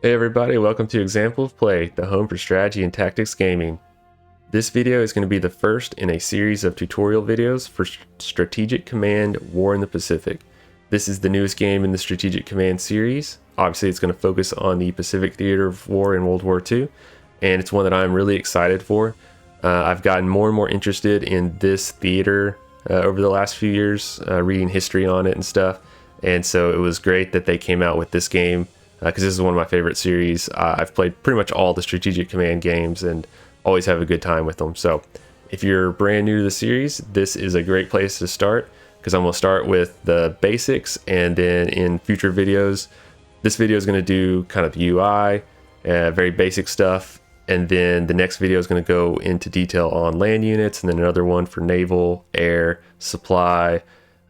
Hey everybody, welcome to Example of Play, the home for strategy and tactics gaming. This video is going to be the first in a series of tutorial videos for Strategic Command War in the Pacific. This is the newest game in the Strategic Command series. Obviously it's going to focus on the Pacific Theater of War in World War II, and it's one that I'm really excited for. I've gotten more and more interested in this theater over the last few years, reading history on it and stuff, and so it was great that they came out with this game. Because this is one of my favorite series. I've played pretty much all the Strategic Command games and always have a good time with them. So if you're brand new to the series, this is a great place to start, because I'm going to start with the basics, and then in future videos, this video is going to do kind of UI, very basic stuff, and then the next video is going to go into detail on land units, and then another one for naval, air, supply,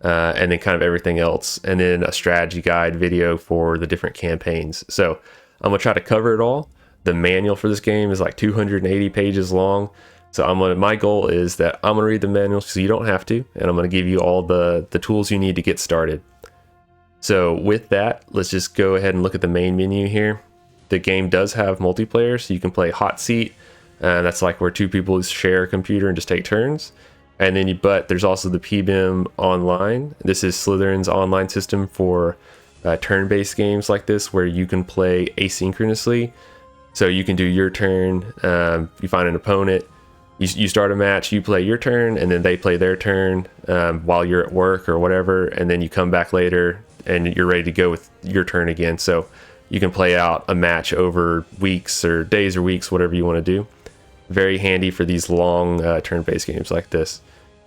and then kind of everything else, and then a strategy guide video for the different campaigns. So I'm gonna try to cover it all. The manual for this game is like 280 pages long, so my goal is that I'm gonna read the manual so you don't have to, and I'm gonna give you all the tools you need to get started. So with that, let's just go ahead and look at the main menu here. The game does have multiplayer, so you can play hot seat, and that's like where two people share a computer and just take turns. And then but there's also the PBIM Online. This is Slytherin's online system for turn-based games like this, where you can play asynchronously. So you can do your turn, you find an opponent, you start a match, you play your turn, and then they play their turn while you're at work or whatever, and then you come back later and you're ready to go with your turn again. So you can play out a match over weeks or days or weeks, whatever you want to do. Very handy for these long turn-based games like this.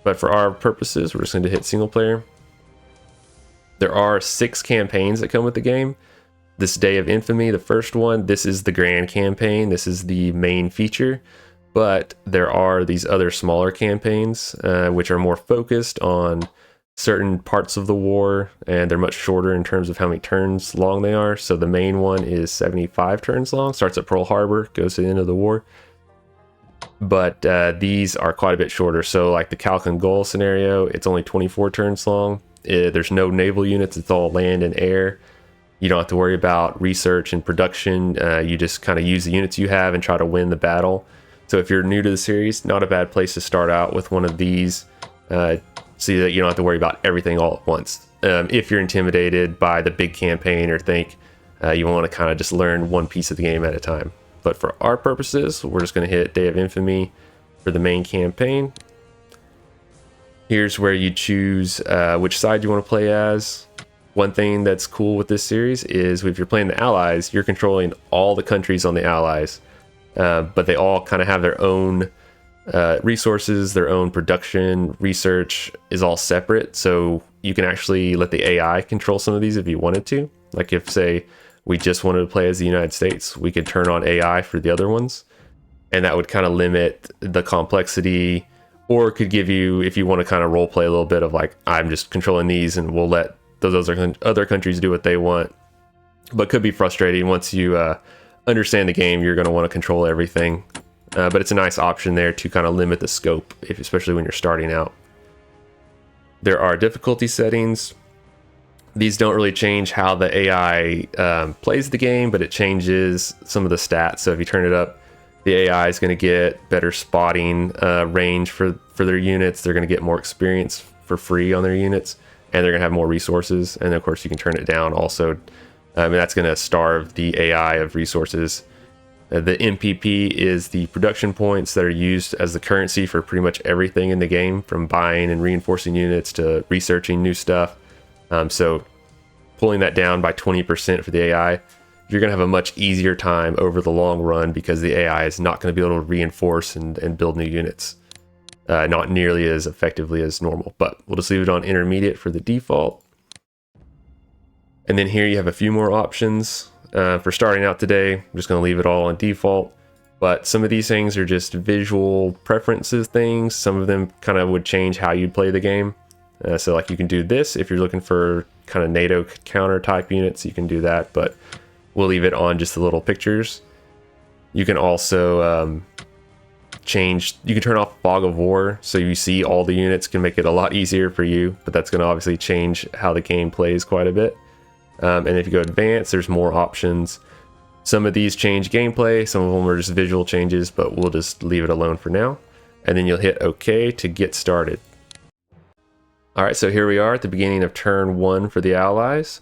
But for our purposes, we're just going to hit single player. There are 6 campaigns that come with the game. This Day of Infamy, the first one, this is the grand campaign. This is the main feature. But there are these other smaller campaigns, which are more focused on certain parts of the war, and they're much shorter in terms of how many turns long they are. So the main one is 75 turns long, starts at Pearl Harbor, goes to the end of the war. But these are quite a bit shorter. So like the Calcon Goal scenario, it's only 24 turns long. There's no naval units, it's all land and air. You don't have to worry about research and production. You just kind of use the units you have and try to win the battle. So if you're new to the series, not a bad place to start out with one of these, so that you don't have to worry about everything all at once. If you're intimidated by the big campaign, or think you want to kind of just learn one piece of the game at a time. But for our purposes, we're just going to hit Day of Infamy for the main campaign. Here's where you choose which side you want to play as. One thing that's cool with this series is if you're playing the Allies, you're controlling all the countries on the Allies. But they all kind of have their own resources, their own production, research is all separate. So you can actually let the AI control some of these if you wanted to. Like if, say, we just wanted to play as the United States, we could turn on AI for the other ones, and that would kind of limit the complexity, or could give you, if you want to kind of role play a little bit of like, I'm just controlling these and we'll let those other countries do what they want. But could be frustrating once you understand the game. You're going to want to control everything, but it's a nice option there to kind of limit the scope, especially when you're starting out. There are difficulty settings. These don't really change how the AI plays the game, but it changes some of the stats. So if you turn it up, the AI is going to get better spotting range for their units. They're going to get more experience for free on their units, and they're going to have more resources. And of course, you can turn it down also. And that's going to starve the AI of resources. The MPP is the production points that are used as the currency for pretty much everything in the game, from buying and reinforcing units to researching new stuff. So pulling that down by 20% for the AI, you're going to have a much easier time over the long run, because the AI is not going to be able to reinforce and build new units. Not nearly as effectively as normal, but we'll just leave it on intermediate for the default. And then here you have a few more options. For starting out today, I'm just going to leave it all on default. But some of these things are just visual preferences things. Some of them kind of would change how you'd play the game. So like you can do this if you're looking for kind of NATO counter type units, you can do that, but we'll leave it on just the little pictures. You can also you can turn off Fog of War, so you see all the units, can make it a lot easier for you, but that's going to obviously change how the game plays quite a bit. And if you go advanced, there's more options. Some of these change gameplay, some of them are just visual changes, but we'll just leave it alone for now. And then you'll hit OK to get started. Alright, so here we are at the beginning of turn 1 for the Allies.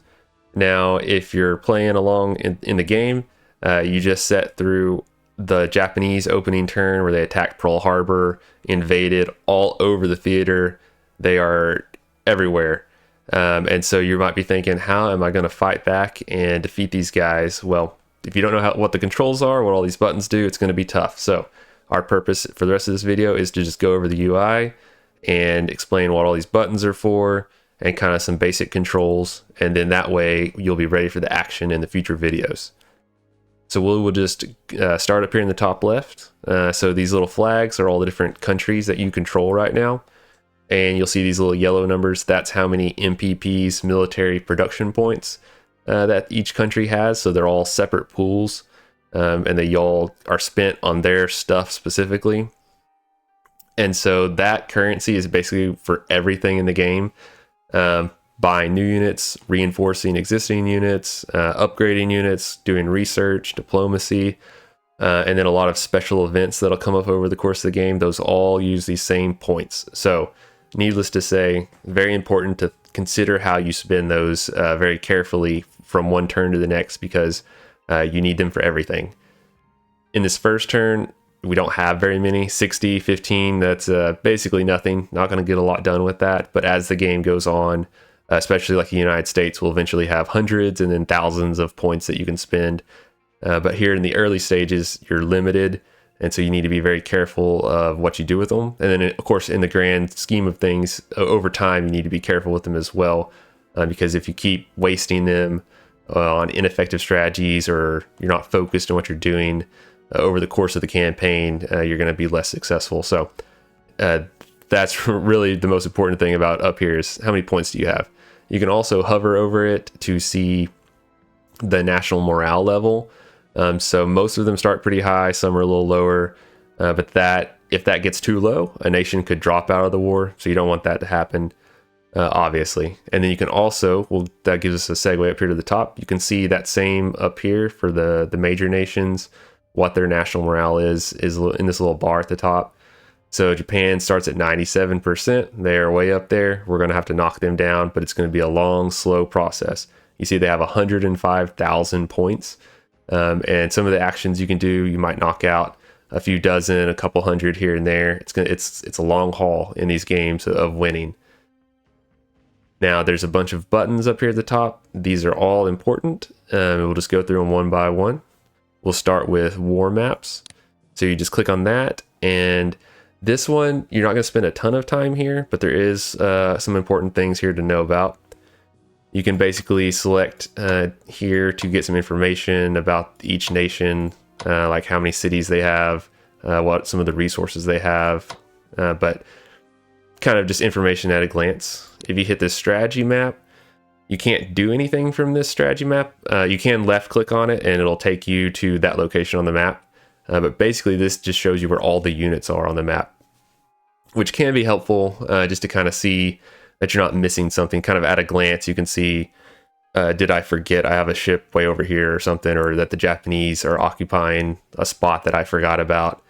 Now, if you're playing along in the game, you just set through the Japanese opening turn where they attacked Pearl Harbor, invaded all over the theater. They are everywhere. And so you might be thinking, how am I going to fight back and defeat these guys? Well, if you don't know what the controls are, what all these buttons do, it's going to be tough. So our purpose for the rest of this video is to just go over the UI and explain what all these buttons are for and kind of some basic controls. And then that way you'll be ready for the action in the future videos. So we'll just start up here in the top left. So these little flags are all the different countries that you control right now. And you'll see these little yellow numbers. That's how many MPPs, military production points, that each country has. So they're all separate pools, and they all are spent on their stuff specifically. And so that currency is basically for everything in the game. Buying new units, reinforcing existing units, upgrading units, doing research, diplomacy, and then a lot of special events that'll come up over the course of the game. Those all use these same points. So needless to say, very important to consider how you spend those very carefully from one turn to the next, because you need them for everything. In this first turn, we don't have very many. 60, 15, that's basically nothing. Not going to get a lot done with that. But as the game goes on, especially like the United States, we'll eventually have hundreds and then thousands of points that you can spend. But here in the early stages, you're limited. And so you need to be very careful of what you do with them. And then, of course, in the grand scheme of things, over time, you need to be careful with them as well. Because if you keep wasting them on ineffective strategies, or you're not focused on what you're doing over the course of the campaign, you're going to be less successful. So that's really the most important thing about up here is how many points do you have. You can also hover over it to see the national morale level. So most of them start pretty high, some are a little lower, but if that gets too low, a nation could drop out of the war. So you don't want that to happen, obviously. And then you can also, well, that gives us a segue up here to the top. You can see that same up here for the major nations, what their national morale is in this little bar at the top. So Japan starts at 97%. They're way up there. We're going to have to knock them down, but it's going to be a long, slow process. You see they have 105,000 points. And some of the actions you can do, you might knock out a few dozen, a couple hundred here and there. It's a long haul in these games of winning. Now there's a bunch of buttons up here at the top. These are all important. We'll just go through them one by one. We'll start with war maps. So you just click on that, and this one, you're not going to spend a ton of time here, but there is some important things here to know about. You can basically select here to get some information about each nation, like how many cities they have, what some of the resources they have, but kind of just information at a glance. If you hit this strategy map, you can't do anything from this strategy map. You can left click on it and it'll take you to that location on the map. But basically this just shows you where all the units are on the map, which can be helpful just to kind of see that you're not missing something. Kind of at a glance, you can see, did I forget I have a ship way over here or something, or that the Japanese are occupying a spot that I forgot about.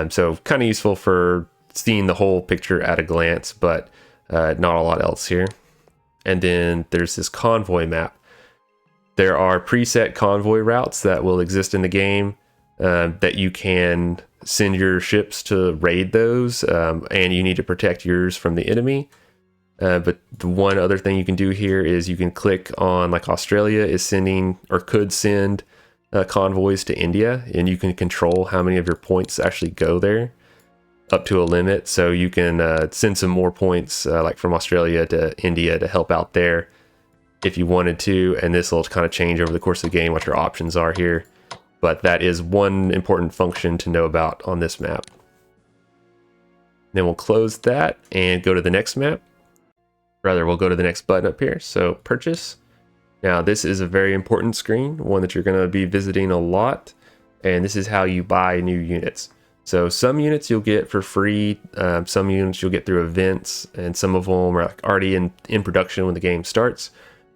So kind of useful for seeing the whole picture at a glance, but not a lot else here. And then there's this convoy map. There are preset convoy routes that will exist in the game that you can send your ships to raid those, and you need to protect yours from the enemy. But the one other thing you can do here is you can click on, like Australia is sending or could send convoys to India, and you can control how many of your points actually go there up to a limit. So you can send some more points like from Australia to India to help out there if you wanted to, and this will kind of change over the course of the game what your options are here. But that is one important function to know about on this map. Then we'll close that and go to the next map. Rather, we'll go to the next button up here. So purchase. Now this is a very important screen, one that you're going to be visiting a lot. And this is how you buy new units. So some units you'll get for free, some units you'll get through events, and some of them are like already in production when the game starts.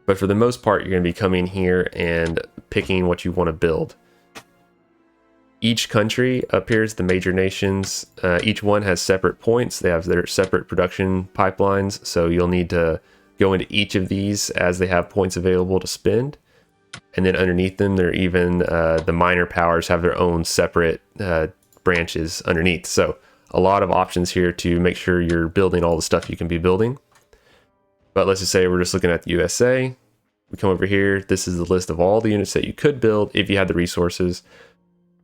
But for the most part, you're going to be coming here and picking what you want to build. Each country up here is the major nations. Each one has separate points. They have their separate production pipelines. So you'll need to go into each of these as they have points available to spend. And then underneath them, they're even the minor powers have their own separate branches underneath. So a lot of options here to make sure you're building all the stuff you can be building. But let's just say we're just looking at the USA. We come over here. This is the list of all the units that you could build if you had the resources.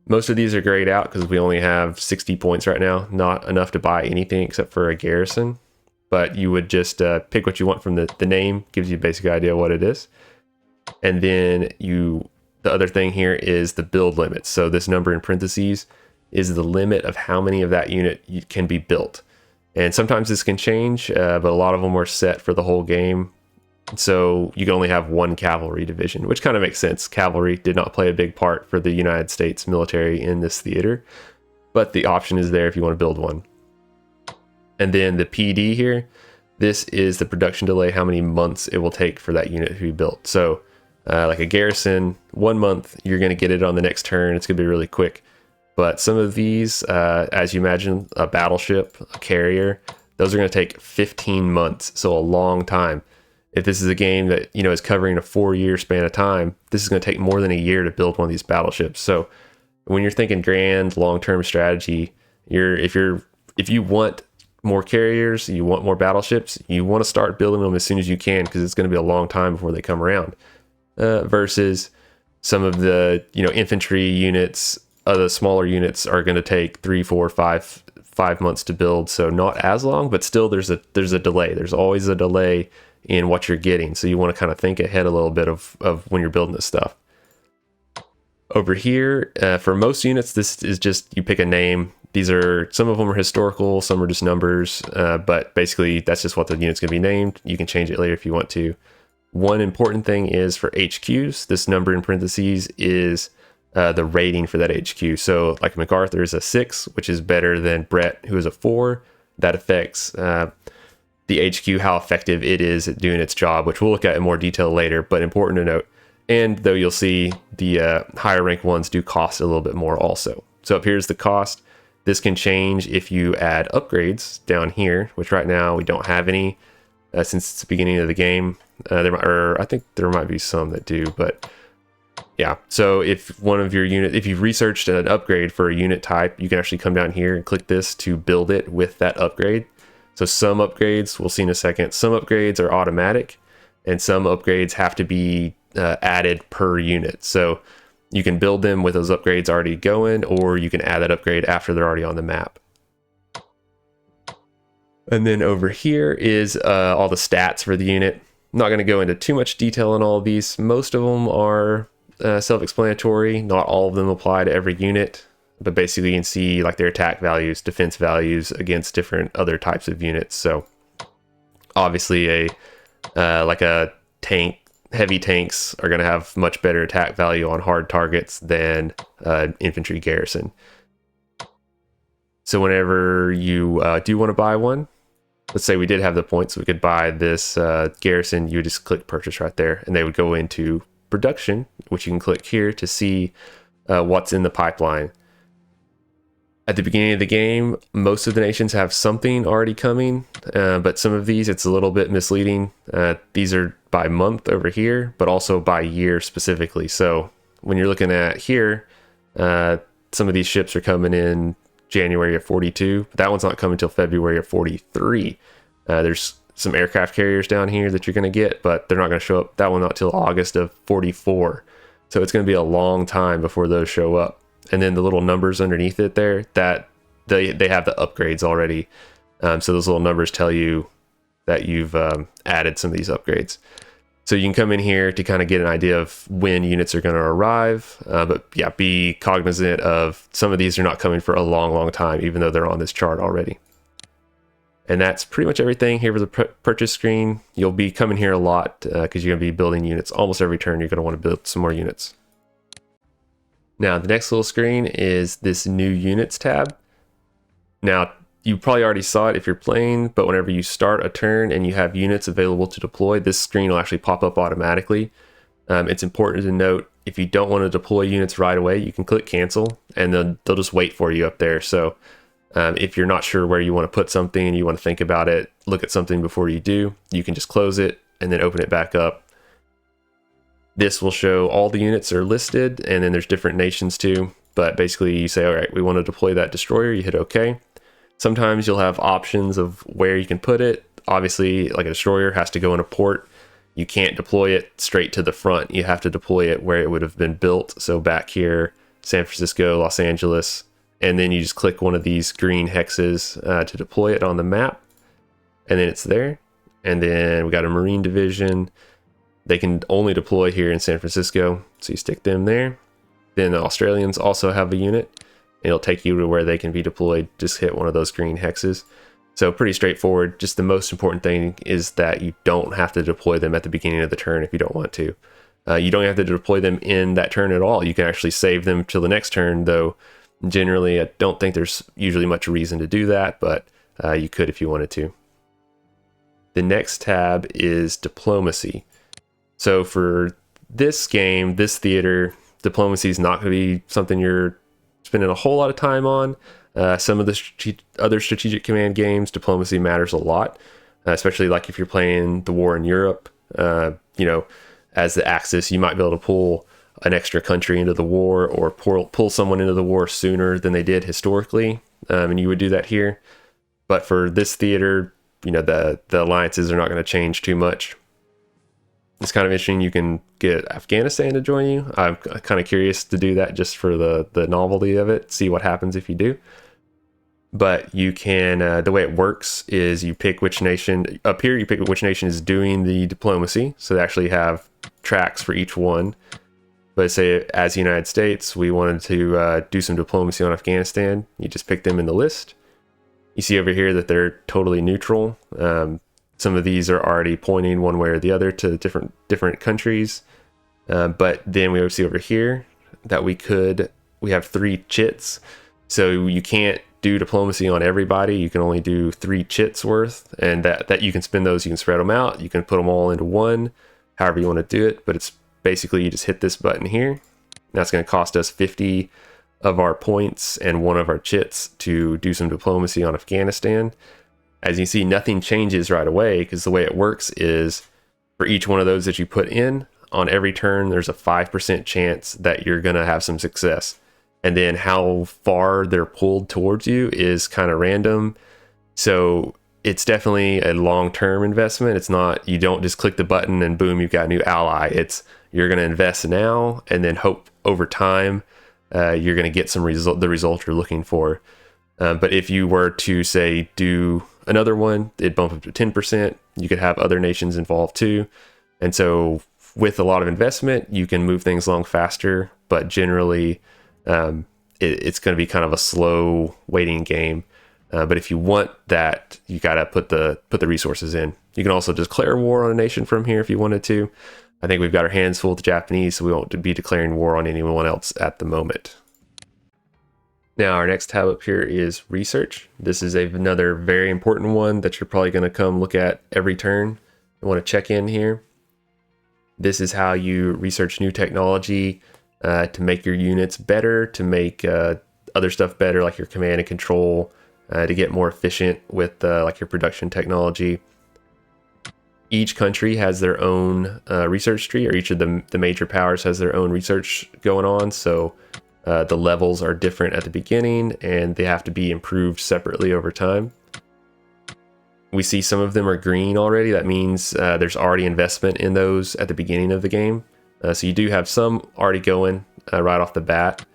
Most of these are grayed out because we only have 60 points right now, not enough to buy anything except for a garrison. But you would just pick what you want from the name, gives you a basic idea of what it is. And then the other thing here is the build limit. So this number in parentheses is the limit of how many of that unit can be built. And sometimes this can change, but a lot of them are set for the whole game. So you can only have one cavalry division, which kind of makes sense. Cavalry did not play a big part for the United States military in this theater, but the option is there if you want to build one. And then the PD here, this is the production delay, how many months it will take for that unit to be built. So like a garrison, 1 month, you're going to get it on the next turn. It's going to be really quick. But some of these, as you imagine, a battleship, a carrier, those are going to take 15 months, so a long time. If this is a game that is covering a 4-year span of time, this is going to take more than a year to build one of these battleships. So when you're thinking grand, long-term strategy, if you want more carriers, you want more battleships, you want to start building them as soon as you can because it's going to be a long time before they come around. Versus some of the infantry units, the smaller units are going to take 3, 4, 5 months to build. So not as long, but still there's a delay. There's always a delay in what you're getting. So you want to kind of think ahead a little bit of when you're building this stuff. Over here, for most units, this is just, you pick a name. Some of them are historical, some are just numbers, but basically that's just what the unit's gonna be named. You can change it later if you want to. One important thing is for HQs, this number in parentheses is the rating for that HQ. So like MacArthur is a 6, which is better than Brett, who is a 4. That affects the HQ, how effective it is at doing its job, which we'll look at in more detail later, but important to note. And though you'll see the higher rank ones do cost a little bit more also. So up here's the cost. This can change if you add upgrades down here, which right now we don't have any since it's the beginning of the game. I think there might be some that do, but yeah. So if one of your unit, if you've researched an upgrade for a unit type, you can actually come down here and click this to build it with that upgrade. So some upgrades, we'll see in a second, some upgrades are automatic and some upgrades have to be added per unit. So you can build them with those upgrades already going, or you can add that upgrade after they're already on the map. And then over here is all the stats for the unit. I'm not going to go into too much detail on all of these. Most of them are self-explanatory. Not all of them apply to every unit, but basically you can see like their attack values, defense values against different other types of units. So obviously like a tank, heavy tanks are going to have much better attack value on hard targets than infantry garrison. So whenever you do want to buy one, let's say we did have the points, we could buy this garrison, you would just click purchase right there and they would go into production, which you can click here to see what's in the pipeline. At the beginning of the game, most of the nations have something already coming, but some of these, it's a little bit misleading. These are by month over here, but also by year specifically. So when you're looking at here, some of these ships are coming in January of 42, but that one's not coming until February of 43. There's some aircraft carriers down here that you're going to get, but they're not going to show up, that one not till August of 44. So it's going to be a long time before those show up. And then the little numbers underneath it there, that they have the upgrades already. So those little numbers tell you that you've added some of these upgrades. So you can come in here to kind of get an idea of when units are going to arrive. But yeah, be cognizant of some of these are not coming for a long, long time, even though they're on this chart already. And that's pretty much everything here for the purchase screen. You'll be coming here a lot because you're going to be building units. Almost every turn, you're going to want to build some more units. Now, the next little screen is this new units tab. Now, you probably already saw it if you're playing, but whenever you start a turn and you have units available to deploy, this screen will actually pop up automatically. It's important to note If you don't want to deploy units right away, you can click cancel, and then they'll just wait for you up there. So if you're not sure where you want to put something and you want to think about it, look at something before you do, you can just close it and then open it back up. This will show all the units are listed, and then there's different nations too. But basically you say, all right, we want to deploy that destroyer, you hit OK. Sometimes you'll have options of where you can put it. Obviously, like a destroyer has to go in a port. You can't deploy it straight to the front. You have to deploy it where it would have been built. So back here, San Francisco, Los Angeles, and then you just click one of these green hexes to deploy it on the map. And then it's there. And then we got a Marine division. They can only deploy here in San Francisco. So you stick them there. Then the Australians also have a unit. It'll take you to where they can be deployed. Just hit one of those green hexes. So pretty straightforward. Just the most important thing is that you don't have to deploy them at the beginning of the turn if you don't want to. You don't have to deploy them in that turn at all. You can actually save them till the next turn, though generally I don't think there's usually much reason to do that, but you could if you wanted to. The next tab is diplomacy. So for this game, this theater, diplomacy is not going to be something you're spending a whole lot of time on. Some of the other strategic command games, diplomacy matters a lot, especially like if you're playing the war in Europe. You know, as the Axis, you might be able to pull an extra country into the war, or pull someone into the war sooner than they did historically, and you would do that here. But for this theater, you know, the alliances are not going to change too much. It's kind of interesting. You can get Afghanistan to join you. I'm kind of curious to do that just for the novelty of it, see what happens if you do. But you can, the way it works is you pick which nation, up here you pick which nation is doing the diplomacy. So they actually have tracks for each one. But say as the United States, we wanted to do some diplomacy on Afghanistan. You just pick them in the list. You see over here that they're totally neutral. Some of these are already pointing one way or the other to different countries. But then we see over here that we have 3 chits. So you can't do diplomacy on everybody. You can only do 3 chits worth, and that you can spend those, you can spread them out, you can put them all into one, however you want to do it. But it's basically you just hit this button here. That's going to cost us 50 of our points and 1 of our chits to do some diplomacy on Afghanistan. As you see, nothing changes right away, because the way it works is for each one of those that you put in, on every turn, there's a 5% chance that you're going to have some success. And then how far they're pulled towards you is kind of random. So it's definitely a long-term investment. It's not, you don't just click the button and boom, you've got a new ally. It's, you're going to invest now and then hope over time you're going to get the result you're looking for. But if you were to, say, do another one, it'd bump up to 10%. You could have other nations involved too. And so with a lot of investment, you can move things along faster, but generally it's going to be kind of a slow waiting game. But if you want that, you got to put the resources in. You can also declare war on a nation from here if you wanted to. I think we've got our hands full with the Japanese, so we won't be declaring war on anyone else at the moment. Now, our next tab up here is research. This is another very important one that you're probably going to come look at every turn. You want to check in here. This is how you research new technology to make your units better, to make other stuff better, like your command and control, to get more efficient with like your production technology. Each country has their own research tree, or each of the major powers has their own research going on. So the levels are different at the beginning, and they have to be improved separately over time. We see some of them are green already. That means there's already investment in those at the beginning of the game. So you do have some already going right off the bat.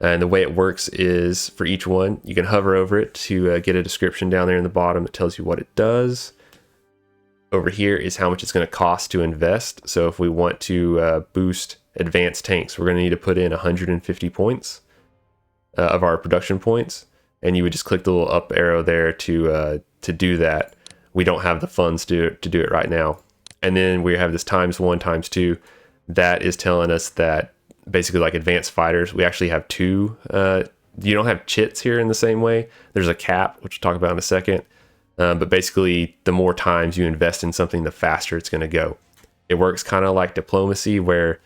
And the way it works is for each one, you can hover over it to get a description down there in the bottom that tells you what it does. Over here is how much it's going to cost to invest. So if we want to boost advanced tanks, we're going to need to put in 150 points of our production points. And you would just click the little up arrow there to do that. We don't have the funds to do it right now. And then we have this ×1, ×2. That is telling us that basically, like advanced fighters, we actually have 2. You don't have chits here in the same way. There's a cap, which we'll talk about in a second. But basically, the more times you invest in something, the faster it's going to go. It works kind of like diplomacy, where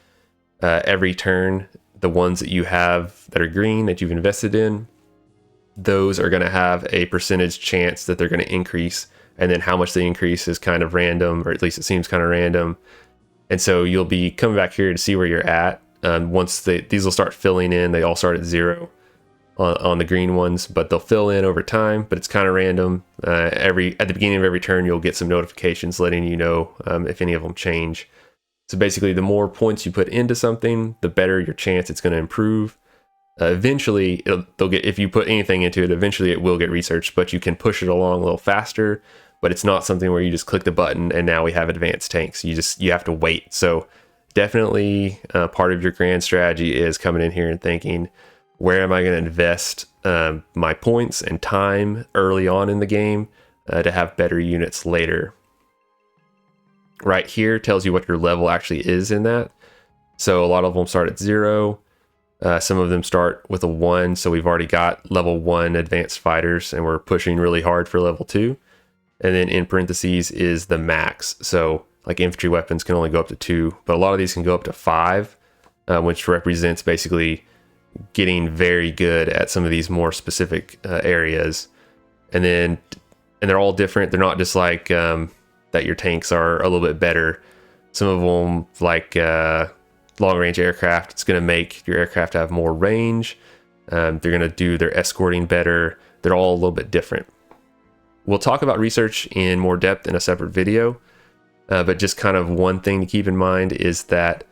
every turn, the ones that you have that are green that you've invested in, those are going to have a percentage chance that they're going to increase. And then how much they increase is kind of random, or at least it seems kind of random. And so you'll be coming back here to see where you're at. Once these will start filling in, they all start at 0 on the green ones, but they'll fill in over time, but it's kind of random. At the beginning of every turn, you'll get some notifications letting you know if any of them change. So basically, the more points you put into something, the better your chance it's going to improve. Eventually, if you put anything into it, eventually it will get researched, but you can push it along a little faster. But it's not something where you just click the button and now we have advanced tanks. You have to wait. So definitely part of your grand strategy is coming in here and thinking, where am I going to invest my points and time early on in the game to have better units later? Right here tells you what your level actually is in that. So a lot of them start at 0. Some of them start with a 1. So we've already got level 1 advanced fighters and we're pushing really hard for level 2. And then in parentheses is the max. So like infantry weapons can only go up to 2, but a lot of these can go up to 5, which represents basically getting very good at some of these more specific areas. And they're all different. They're not just like that your tanks are a little bit better. Some of them, like long range aircraft, it's going to make your aircraft have more range. They're going to do their escorting better. They're all a little bit different. We'll talk about research in more depth in a separate video, but just kind of one thing to keep in mind is that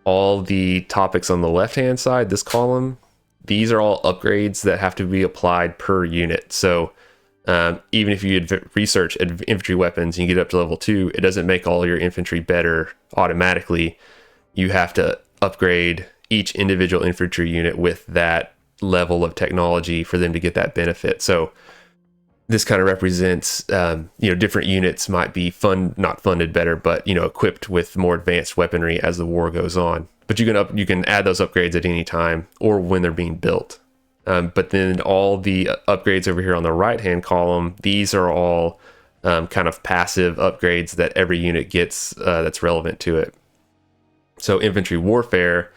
all the topics on the left-hand side, this column, these are all upgrades that have to be applied per unit. So even if you research infantry weapons and you get up to level 2, it doesn't make all your infantry better automatically. You have to upgrade each individual infantry unit with that level of technology for them to get that benefit. So this kind of represents, different units might be not funded better, but, equipped with more advanced weaponry as the war goes on. But you can add those upgrades at any time or when they're being built. But then all the upgrades over here on the right-hand column, these are all kind of passive upgrades that every unit gets that's relevant to it. So infantry warfare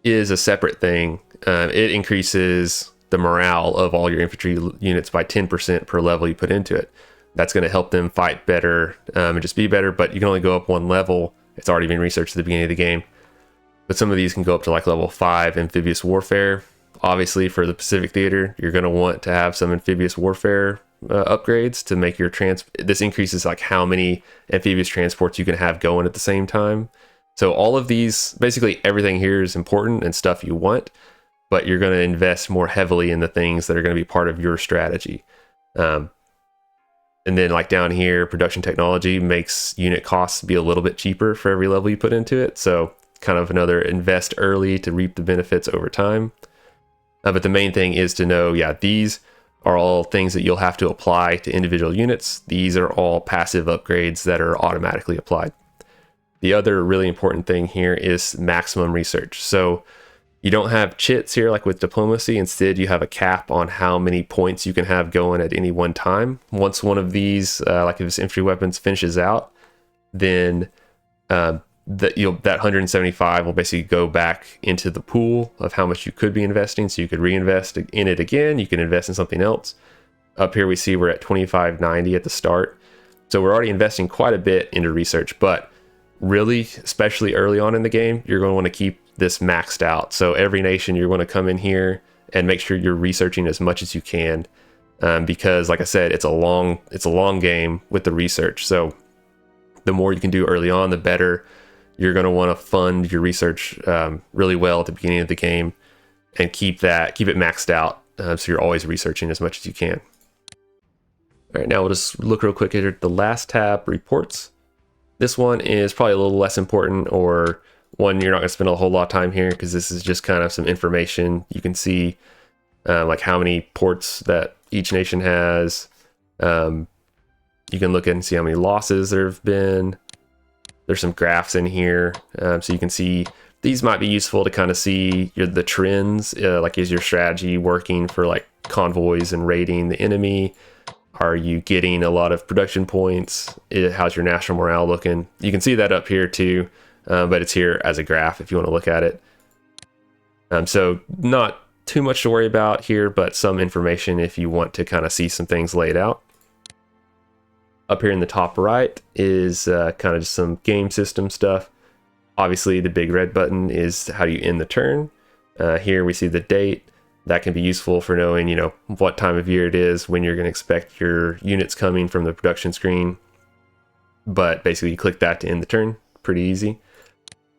is a separate thing. It increases the morale of all your infantry units by 10% per level you put into it. That's going to help them fight better and just be better, but you can only go up 1 level. It's already been researched at the beginning of the game. But some of these can go up to like level 5 amphibious warfare. Obviously, for the Pacific Theater, you're going to want to have some amphibious warfare upgrades to make your this increases like how many amphibious transports you can have going at the same time. So all of these, basically everything here is important and stuff you want, but you're going to invest more heavily in the things that are going to be part of your strategy. And then like down here, production technology makes unit costs be a little bit cheaper for every level you put into it. So kind of another invest early to reap the benefits over time. But the main thing is to know, these are all things that you'll have to apply to individual units. These are all passive upgrades that are automatically applied. The other really important thing here is maximum research. So you don't have chits here like with diplomacy. Instead, you have a cap on how many points you can have going at any one time. Once one of these, like if this infantry weapons finishes out, then that 175 will basically go back into the pool of how much you could be investing. So you could reinvest in it again. You can invest in something else. Up here we see we're at 2590 at the start. So we're already investing quite a bit into research, but really, especially early on in the game, you're going to want to keep this maxed out. So every nation, you're going to come in here and make sure you're researching as much as you can, because like I said, it's a long game with the research. So the more you can do early on, the better. You're going to want to fund your research really well at the beginning of the game and keep it maxed out, so you're always researching as much as you can. All right, now we'll just look real quick at the last tab, reports. This one is probably a little less important, or one you're not going to spend a whole lot of time here, because this is just kind of some information. You can see like how many ports that each nation has. You can look at and see how many losses there have been. There's some graphs in here, so you can see these might be useful to kind of see the trends. Like, is your strategy working for like convoys and raiding the enemy? Are you getting a lot of production points? How's your national morale looking? You can see that up here too. but it's here as a graph if you want to look at it. So not too much to worry about here, but some information if you want to kind of see some things laid out. Up here in the top right is kind of just some game system stuff. Obviously, the big red button is how you end the turn. Here we see the date. That can be useful for knowing, you know, what time of year it is, when you're going to expect your units coming from the production screen. But basically, you click that to end the turn. Pretty easy.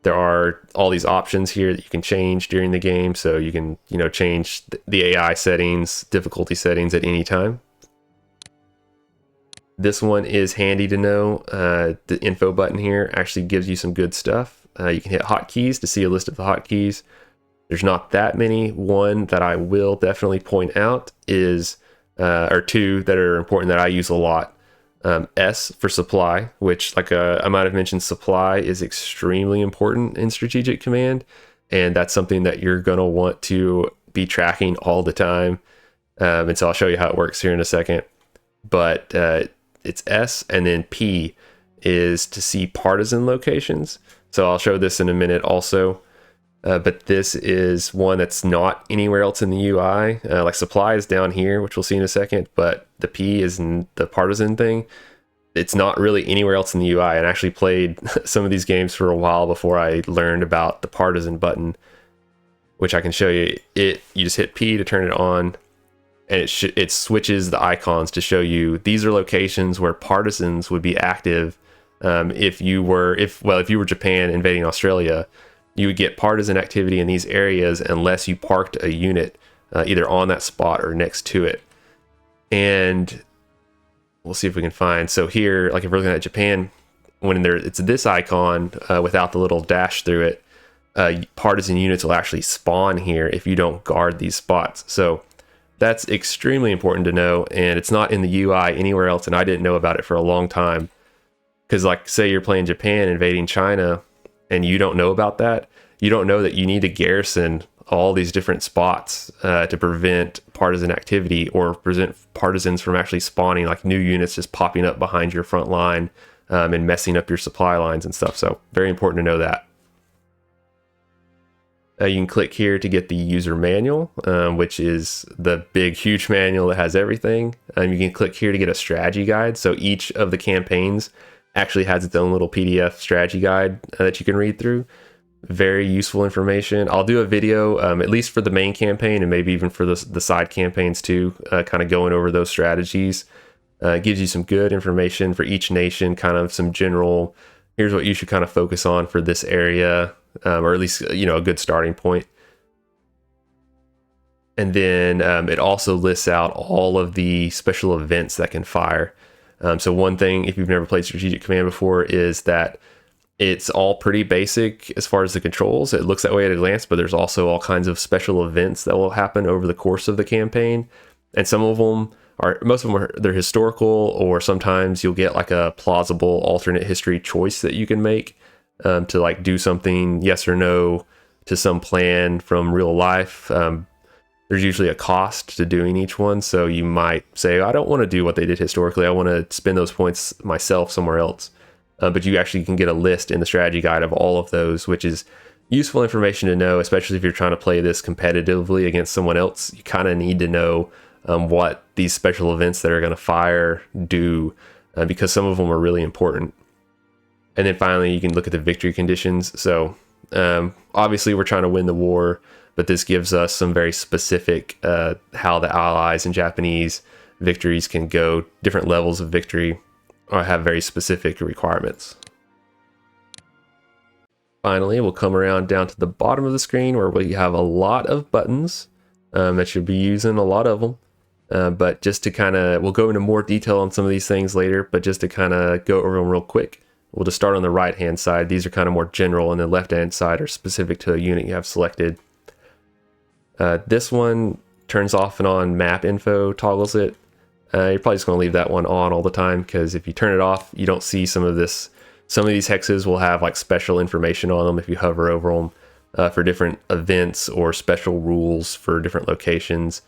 There are all these options here that you can change during the game, so you can, you know, change the AI settings, difficulty settings at any time. This one is handy to know. The info button here actually gives you some good stuff. You can hit hotkeys to see a list of the hotkeys. There's not that many. One that I will definitely point out is, or two that are important that I use a lot. S for supply, which, like I might have mentioned, supply is extremely important in strategic command, and that's something that you're going to want to be tracking all the time. And so I'll show you how it works here in a second. But it's S, and then P is to see partisan locations. So I'll show this in a minute also. But this is one that's not anywhere else in the UI. Like supply is down here, which we'll see in a second, but the P is in the partisan thing. It's not really anywhere else in the UI. And I actually played some of these games for a while before I learned about the partisan button, which I can show you. You just hit P to turn it on, and it switches the icons to show you these are locations where partisans would be active. If you were Japan invading Australia, you would get partisan activity in these areas unless you parked a unit either on that spot or next to it. And we'll see if we can find. So here, like if we're looking at Japan, when it's this icon without the little dash through it, partisan units will actually spawn here if you don't guard these spots. So that's extremely important to know, and it's not in the UI anywhere else, and I didn't know about it for a long time. Because like, say you're playing Japan invading China, and you don't know about that, you don't know that you need to garrison all these different spots to prevent partisan activity or prevent partisans from actually spawning, like new units just popping up behind your front line and messing up your supply lines and stuff. So very important to know that. You can click here to get the user manual, which is the big, huge manual that has everything. You can click here to get a strategy guide. So each of the campaigns actually has its own little PDF strategy guide that you can read through. Very useful information. I'll do a video, at least for the main campaign and maybe even for the side campaigns too, kind of going over those strategies. It gives you some good information for each nation, kind of some general, here's what you should kind of focus on for this area, or at least, you know, a good starting point. And then it also lists out all of the special events that can fire. So one thing, if you've never played Strategic Command before, is that it's all pretty basic as far as the controls. It looks that way at a glance, but there's also all kinds of special events that will happen over the course of the campaign. And some of them are, most of them they're historical, or sometimes you'll get like a plausible alternate history choice that you can make to like do something yes or no to some plan from real life. There's usually a cost to doing each one. So you might say, I don't want to do what they did historically. I want to spend those points myself somewhere else. But you actually can get a list in the strategy guide of all of those, which is useful information to know, especially if you're trying to play this competitively against someone else. You kind of need to know what these special events that are going to fire do, because some of them are really important. And then finally, you can look at the victory conditions. So obviously we're trying to win the war, but this gives us some very specific how the Allies and Japanese victories can go, different levels of victory, or have very specific requirements. Finally, we'll come around down to the bottom of the screen where we have a lot of buttons that you'll be using, a lot of them. But just to kind of, we'll go into more detail on some of these things later, but just to kind of go over them real quick, we'll just start on the right-hand side. These are kind of more general, and the left-hand side are specific to a unit you have selected. This one turns off and on map info, toggles it. You're probably just going to leave that one on all the time, because if you turn it off, you don't see some of this. Some of these hexes will have like special information on them if you hover over them for different events or special rules for different locations.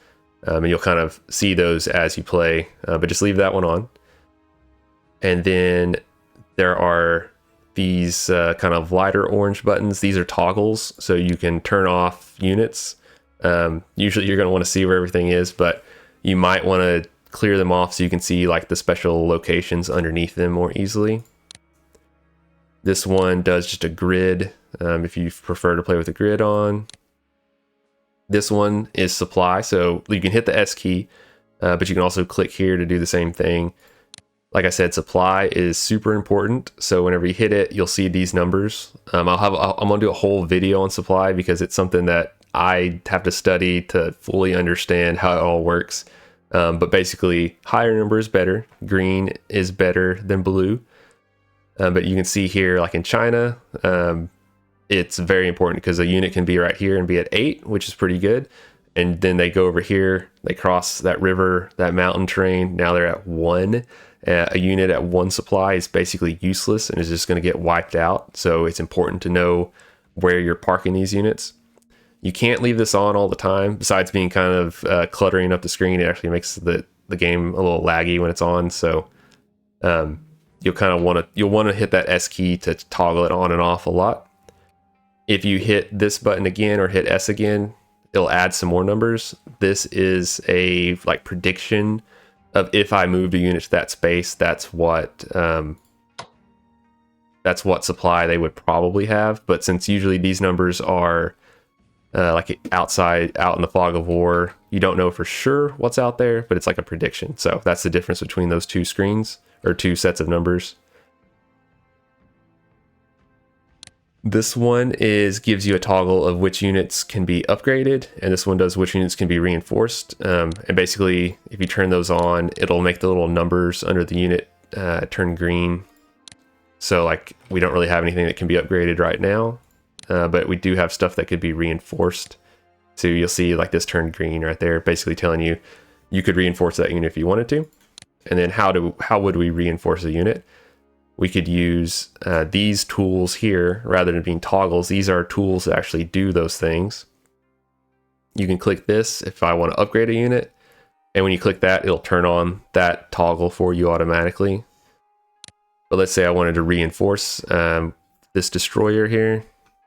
And you'll kind of see those as you play, but just leave that one on. And then there are these kind of lighter orange buttons. These are toggles, so you can turn off units. Usually you're going to want to see where everything is, but you might want to clear them off so you can see like the special locations underneath them more easily. This one does just a grid, if you prefer to play with a grid on. This one is supply, so you can hit the S key, but you can also click here to do the same thing. Like I said, supply is super important, so whenever you hit it, you'll see these numbers. I'm gonna do a whole video on supply because it's something that I have to study to fully understand how it all works. But basically, higher number is better. Green is better than blue. But you can see here, like in China, it's very important because a unit can be right here and be at 8, which is pretty good. And then they go over here, they cross that river, that mountain terrain. Now they're at 1. A unit at 1 supply is basically useless and is just going to get wiped out. So it's important to know where you're parking these units. You can't leave this on all the time. Besides being kind of cluttering up the screen, it actually makes the game a little laggy when it's on. So you'll kind of want to hit that S key to toggle it on and off a lot. If you hit this button again or hit S again, it'll add some more numbers. This is a like prediction of if I moved a unit to that space, that's what supply they would probably have. But since usually these numbers are like outside, out in the fog of war, you don't know for sure what's out there, but it's like a prediction. So that's the difference between those two screens or two sets of numbers. This one gives you a toggle of which units can be upgraded, and this one does which units can be reinforced. And basically, if you turn those on, it'll make the little numbers under the unit turn green. So like we don't really have anything that can be upgraded right now, but we do have stuff that could be reinforced. So you'll see like this turned green right there, basically telling you you could reinforce that unit if you wanted to. And then how would we reinforce a unit? We could use these tools here rather than being toggles. These are tools that actually do those things. You can click this if I want to upgrade a unit. And when you click that, it'll turn on that toggle for you automatically. But let's say I wanted to reinforce this destroyer here.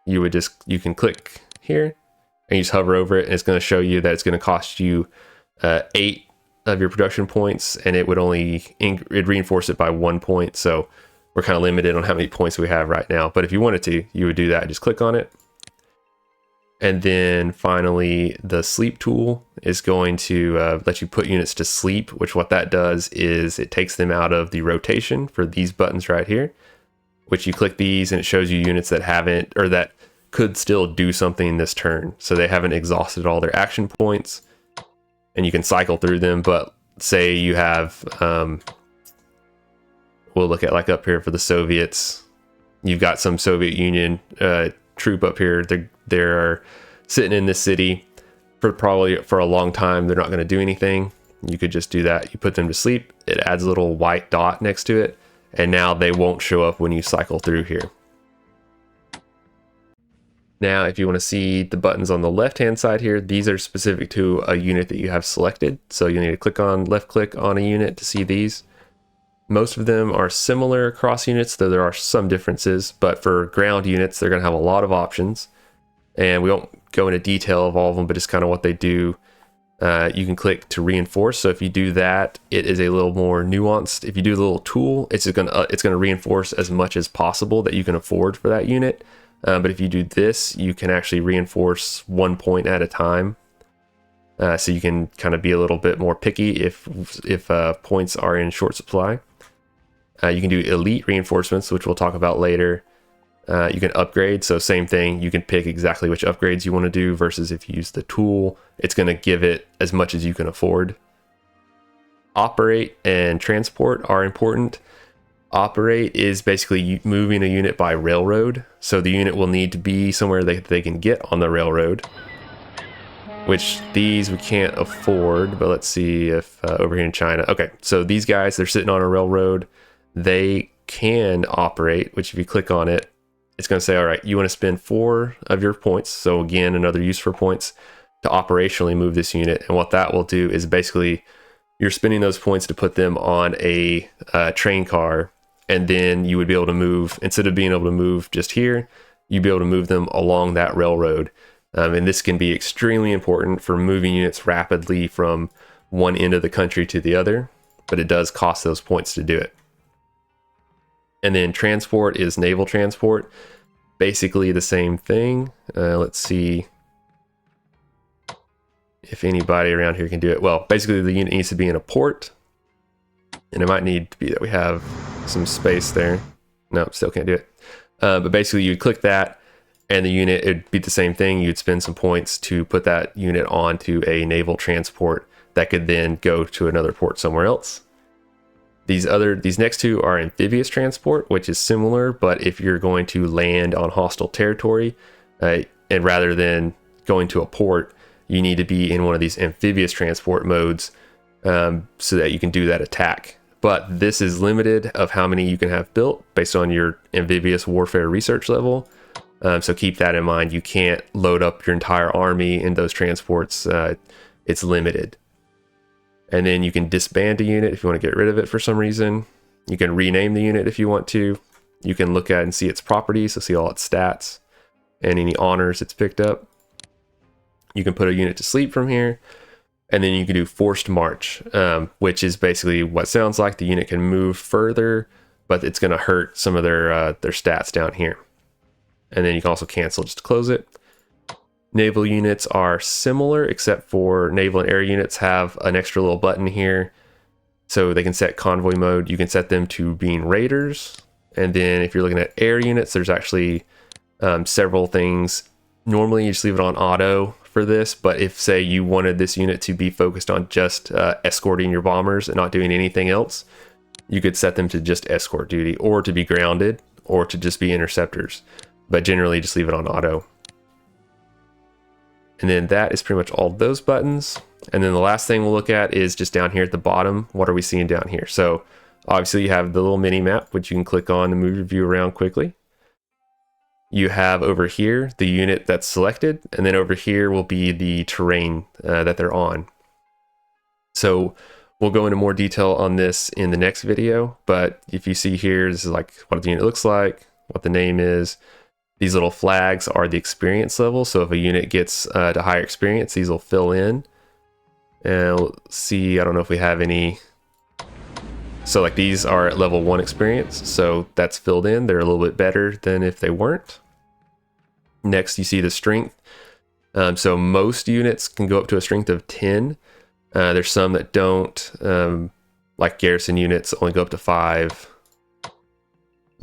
You can click here and you just hover over it, and it's going to show you that it's going to cost you 8 of your production points, and it would it'd reinforce it by 1 point. So we're kind of limited on how many points we have right now. But if you wanted to, you would do that. Just click on it. And then finally, the sleep tool is going to let you put units to sleep, which what that does is it takes them out of the rotation for these buttons right here, which you click these and it shows you units that haven't, or that could still do something this turn. So they haven't exhausted all their action points, and you can cycle through them. But say you have, we'll look at like up here for the Soviets. You've got some Soviet Union troop up here. They're sitting in this city for a long time. They're not going to do anything. You could just do that. You put them to sleep. It adds a little white dot next to it, and now they won't show up when you cycle through here. Now, if you want to see the buttons on the left-hand side here, these are specific to a unit that you have selected. So you need to left click on a unit to see these. Most of them are similar across units, though there are some differences. But for ground units, they're going to have a lot of options. And we won't go into detail of all of them, but just kind of what they do. You can click to reinforce. So if you do that, it is a little more nuanced. If you do the little tool, it's going to reinforce as much as possible that you can afford for that unit. But if you do this, you can actually reinforce 1 point at a time. So you can kind of be a little bit more picky if points are in short supply. You can do elite reinforcements, which we'll talk about later. You can upgrade, so same thing. You can pick exactly which upgrades you want to do versus if you use the tool, it's going to give it as much as you can afford. Operate and transport are important. Operate is basically moving a unit by railroad. So the unit will need to be somewhere that they can get on the railroad, which these we can't afford, but let's see if over here in China. Okay, so these guys, they're sitting on a railroad. They can operate, which if you click on it, it's going to say, all right, you want to spend 4 of your points. So again, another use for points to operationally move this unit. And what that will do is basically you're spending those points to put them on a train car, and then you would be able to move, instead of being able to move just here, you'd be able to move them along that railroad. And this can be extremely important for moving units rapidly from one end of the country to the other, but it does cost those points to do it. And then transport is naval transport, basically the same thing. Let's see if anybody around here can do it. Well, basically the unit needs to be in a port, and it might need to be that we have some space there. No, still can't do it. But basically you'd click that, and the unit, it'd be the same thing. You'd spend some points to put that unit onto a naval transport that could then go to another port somewhere else. These next two are amphibious transport, which is similar, but if you're going to land on hostile territory, and rather than going to a port, you need to be in one of these amphibious transport modes so that you can do that attack. But this is limited of how many you can have built based on your amphibious warfare research level. So keep that in mind. You can't load up your entire army in those transports. It's limited. And then you can disband a unit if you want to get rid of it for some reason. You can rename the unit if you want to. You can look at and see its properties, so see all its stats and any honors it's picked up. You can put a unit to sleep from here. And then you can do forced march, which is basically what sounds like the unit can move further, but it's going to hurt some of their stats down here. And then you can also cancel just to close it. Naval units are similar, except for naval and air units have an extra little button here. So they can set convoy mode. You can set them to being raiders. And then if you're looking at air units, there's actually several things. Normally you just leave it on auto for this, but if say you wanted this unit to be focused on just escorting your bombers and not doing anything else, you could set them to just escort duty, or to be grounded, or to just be interceptors. But generally just leave it on auto. And then that is pretty much all those buttons. And then the last thing we'll look at is just down here at the bottom. What are we seeing down here? So obviously you have the little mini map, which you can click on to move your view around quickly. You have over here the unit that's selected, and then over here will be the terrain that they're on. So we'll go into more detail on this in the next video, but if you see here, this is like what the unit looks like, what the name is. These little flags are the experience level, so if a unit gets to higher experience, these will fill in. And we'll see, I don't know if we have any. So like these are at level 1 experience, so that's filled in. They're a little bit better than if they weren't. Next, you see the strength. So most units can go up to a strength of 10. There's some that don't, like garrison units only go up to 5.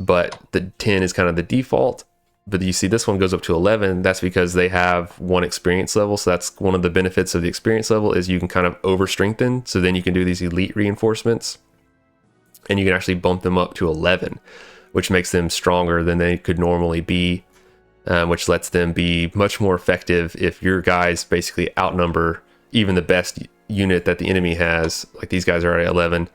But the 10 is kind of the default. But you see this one goes up to 11. That's because they have 1 experience level. So that's one of the benefits of the experience level, is you can kind of over strengthen. So then you can do these elite reinforcements, and you can actually bump them up to 11, which makes them stronger than they could normally be, which lets them be much more effective if your guys basically outnumber even the best unit that the enemy has. Like these guys are at 11.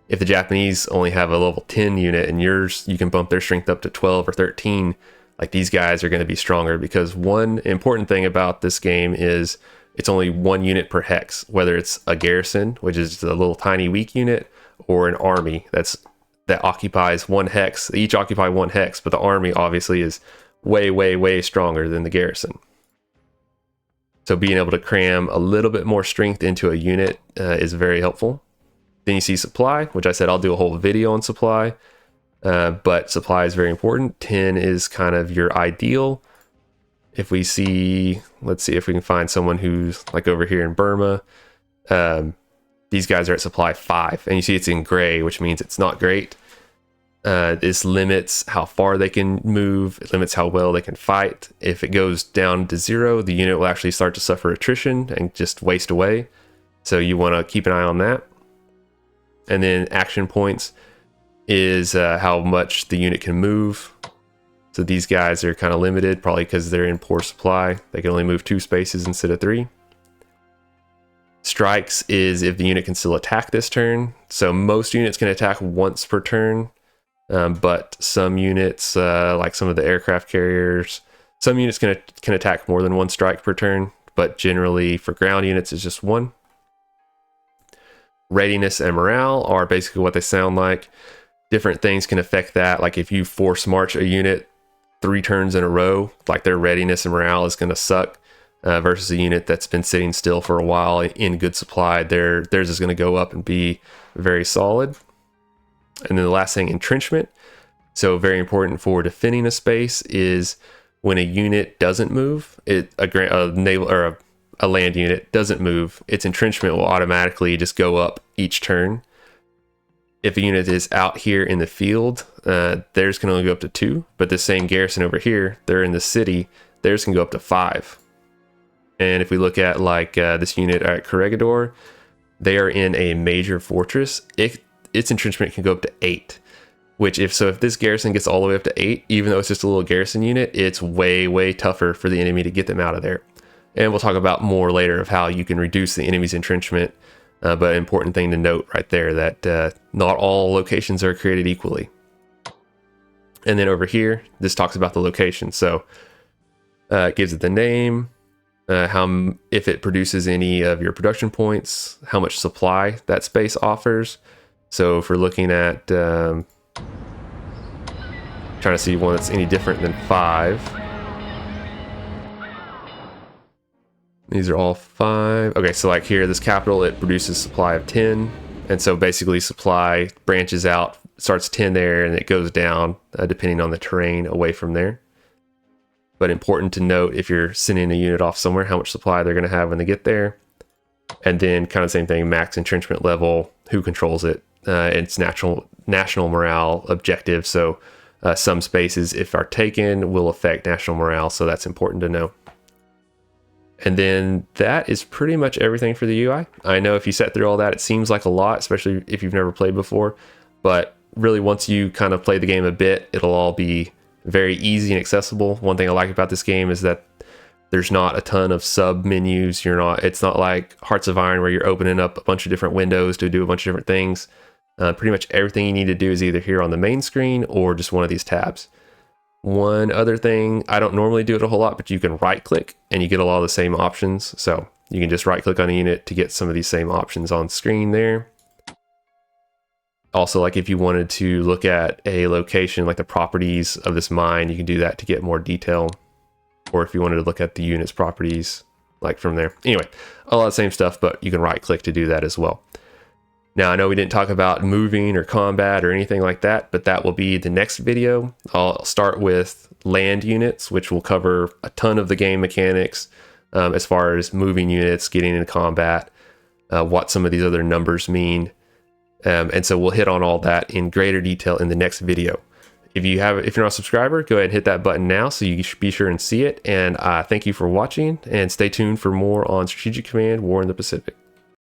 If the Japanese only have a level 10 unit and yours, you can bump their strength up to 12 or 13. Like these guys are going to be stronger, because one important thing about this game is it's only 1 unit per hex, whether it's a garrison, which is a little tiny weak unit, or an army that occupies 1 hex. They each occupy 1 hex, but the army obviously is way stronger than the garrison. So being able to cram a little bit more strength into a unit is very helpful. Then you see supply, which I said I'll do a whole video on supply. But supply is very important. 10 is kind of your ideal. If we see, let's see if we can find someone who's like over here in Burma. These guys are at supply 5, and you see it's in gray, which means it's not great. This limits how far they can move. It limits how well they can fight. If it goes down to 0, the unit will actually start to suffer attrition and just waste away. So you want to keep an eye on that. And then action points is how much the unit can move. So these guys are kind of limited, probably because they're in poor supply. They can only move 2 spaces instead of 3. Strikes is if the unit can still attack this turn. So most units can attack once per turn, but some units, like some of the aircraft carriers, some units can attack more than 1 strike per turn, but generally for ground units it's just 1. Readiness and morale are basically what they sound like. different things can affect that. Like if you force march a unit 3 turns in a row, like their readiness and morale is going to suck, versus a unit that's been sitting still for a while in good supply. Theirs is going to go up and be very solid. And then the last thing, entrenchment. So very important for defending a space is when a unit doesn't move, a naval or a land unit doesn't move, its entrenchment will automatically just go up each turn. If a unit is out here in the field, theirs can only go up to 2, but the same garrison over here, they're in the city, theirs can go up to 5. And if we look at like this unit at Corregidor, they are in a major fortress. Its entrenchment can go up to 8, which if this garrison gets all the way up to 8, even though it's just a little garrison unit, it's way tougher for the enemy to get them out of there. And we'll talk about more later of how you can reduce the enemy's entrenchment. But important thing to note right there that not all locations are created equally. And then over here, this talks about the location. So it gives it the name, if it produces any of your production points, how much supply that space offers. So if we're looking at trying to see one that's any different than 5. These are all 5. Okay, so like here, this capital, it produces supply of 10. And so basically supply branches out, starts 10 there, and it goes down depending on the terrain away from there. But important to note, if you're sending a unit off somewhere, how much supply they're going to have when they get there. And then kind of the same thing, max entrenchment level, who controls it. It's national morale objective. So some spaces, if are taken, will affect national morale. So that's important to know. And then that is pretty much everything for the UI. I know if you set through all that, it seems like a lot, especially if you've never played before. But really, once you kind of play the game a bit, it'll all be very easy and accessible. One thing I like about this game is that there's not a ton of sub menus. It's not like Hearts of Iron where you're opening up a bunch of different windows to do a bunch of different things. Pretty much everything you need to do is either here on the main screen or just one of these tabs. One other thing, I don't normally do it a whole lot, but you can right click and you get a lot of the same options. So you can just right click on a unit to get some of these same options on screen there. Also, like if you wanted to look at a location, like the properties of this mine, you can do that to get more detail. Or if you wanted to look at the unit's properties, like from there. Anyway, a lot of the same stuff, but you can right click to do that as well. Now, I know we didn't talk about moving or combat or anything like that, but that will be the next video. I'll start with land units, which will cover a ton of the game mechanics as far as moving units, getting into combat, what some of these other numbers mean. And so we'll hit on all that in greater detail in the next video. If you're not a subscriber, go ahead and hit that button now so you should be sure and see it. And thank you for watching, and stay tuned for more on Strategic Command War in the Pacific.